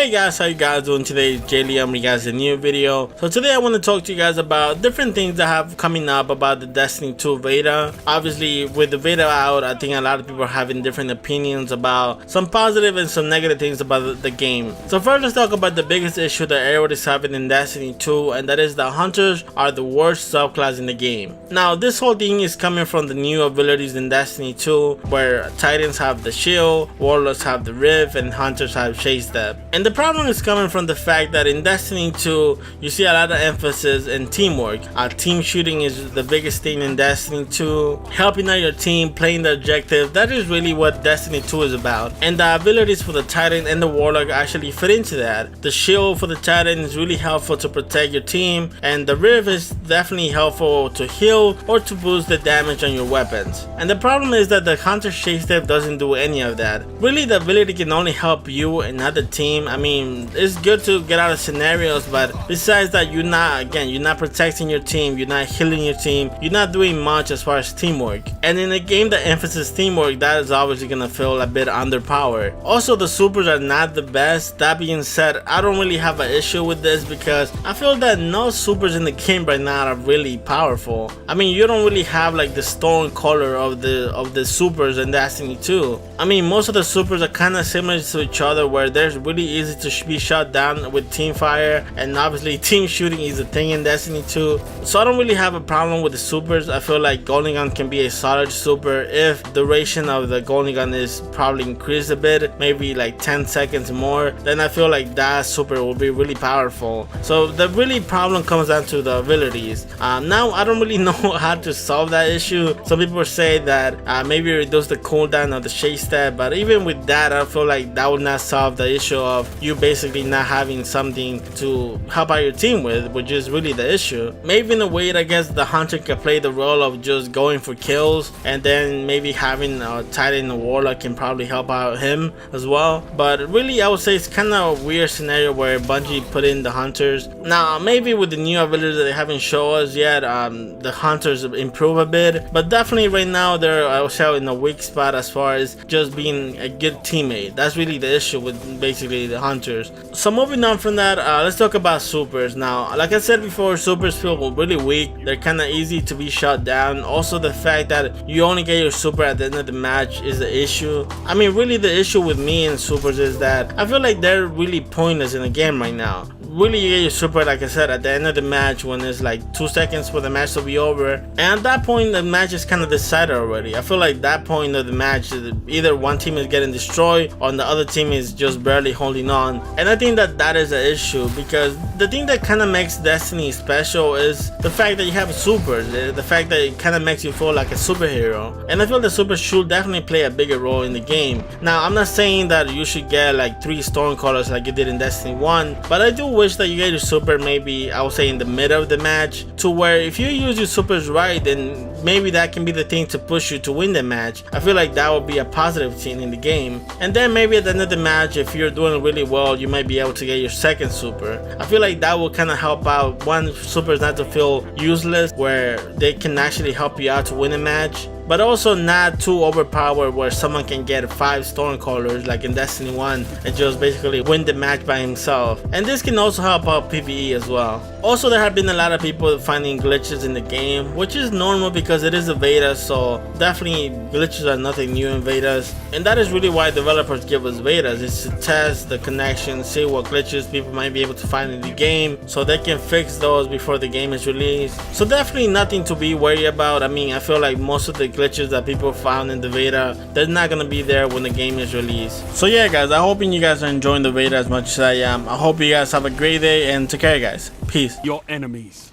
Hey guys, how you guys doing today? It's Jay Lee, you guys a new video. So today I want to talk to you guys about different things that have coming up about the Destiny 2 beta. Obviously with the beta out, I think a lot of people are having different opinions about some positive and some negative things about the game. So first, let's talk about the biggest issue that everybody's having in Destiny 2, and that is that hunters are the worst subclass in the game. Now this whole thing is coming from the new abilities in Destiny 2, where Titans have the shield, warlords have the rift, and hunters have chase step. And the problem is coming from the fact that in Destiny 2, you see a lot of emphasis in teamwork. Team shooting is the biggest thing in Destiny 2. Helping out your team, playing the objective, that is really what Destiny 2 is about. And the abilities for the Titan and the Warlock actually fit into that. The shield for the Titan is really helpful to protect your team, and the Rift is definitely helpful to heal or to boost the damage on your weapons. And the problem is that the Hunter Chase Step doesn't do any of that. Really, the ability can only help you and not the team. I mean, it's good to get out of scenarios, but besides that, you're not protecting your team, you're not healing your team, you're not doing much as far as teamwork. And in a game that emphasizes teamwork, that is obviously gonna feel a bit underpowered. Also, the supers are not the best. That being said, I don't really have an issue with this because I feel that no supers in the game right now are really powerful. I mean, you don't really have like the stone color of the supers in Destiny 2. I mean, most of the supers are kind of similar to each other, where they're really easy to be shot down with team fire, and obviously team shooting is a thing in Destiny 2. So I don't really have a problem with the supers. I feel like Golden Gun can be a solid super if the duration of the Golden Gun is probably increased a bit, maybe like 10 seconds more, then I feel like that super will be really powerful. So the really problem comes down to the abilities. Now I don't really know how to solve that issue. Some people say that maybe reduce the cooldown of the chase step, but even with that, I feel like that would not solve the issue of you basically not having something to help out your team with, which is really the issue. Maybe in a way, I guess the hunter can play the role of just going for kills, and then maybe having a Titan and Warlock can probably help out him as well. But really, I would say it's kind of a weird scenario where Bungie put in the hunters. Now maybe with the new abilities that they haven't shown us yet, the hunters improve a bit, but definitely right now they're, I would say, in a weak spot as far as just being a good teammate. That's really the issue with basically the hunters. So moving on from that, let's talk about supers. Now, like I said before, supers feel really weak. They're kind of easy to be shot down. Also, the fact that you only get your super at the end of the match is the issue. I mean, really the issue with me and supers is that I feel like they're really pointless in the game right now. Really, you get your super, like I said, at the end of the match when it's like 2 seconds for the match to be over, and at that point the match is kind of decided already. I feel like that point of the match, either one team is getting destroyed or the other team is just barely holding on. And I think that is an issue, because the thing that kind of makes Destiny special is the fact that you have supers, the fact that it kind of makes you feel like a superhero. And I feel the supers should definitely play a bigger role in the game. Now, I'm not saying that you should get like 3 storm colors like you did in Destiny 1, but I do wish that you get your super maybe, I would say, in the middle of the match, to where if you use your supers right, then maybe that can be the thing to push you to win the match. I feel like that would be a positive thing in the game. And then maybe at the end of the match, if you're doing really well, you might be able to get your second super. I feel like that will kind of help out one supers not to feel useless, where they can actually help you out to win a match, but also not too overpowered where someone can get 5 Stormcallers like in Destiny 1 and just basically win the match by himself. And this can also help out PvE as well. Also, there have been a lot of people finding glitches in the game, which is normal because it is a beta, so definitely glitches are nothing new in betas. And that is really why developers give us betas, is to test the connection, see what glitches people might be able to find in the game, so they can fix those before the game is released. So definitely nothing to be worried about. I mean, I feel like most of the glitches that people found in the beta, they're not gonna be there when the game is released. So yeah guys, I hope you guys are enjoying the beta as much as I am. I hope you guys have a great day, and take care guys. Peace. Your enemies.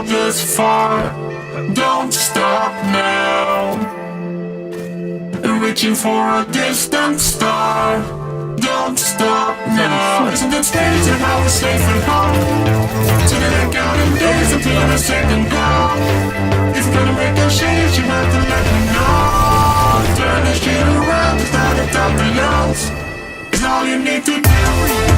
go this far. Don't stop now. Reaching for a distant star. Don't stop now. Isn't it strange how we're safe and home? So that I'm counting days until the second go. If you're gonna make a change, you have to let me know. Turn the shit around, start at the notes. It's all you need to do.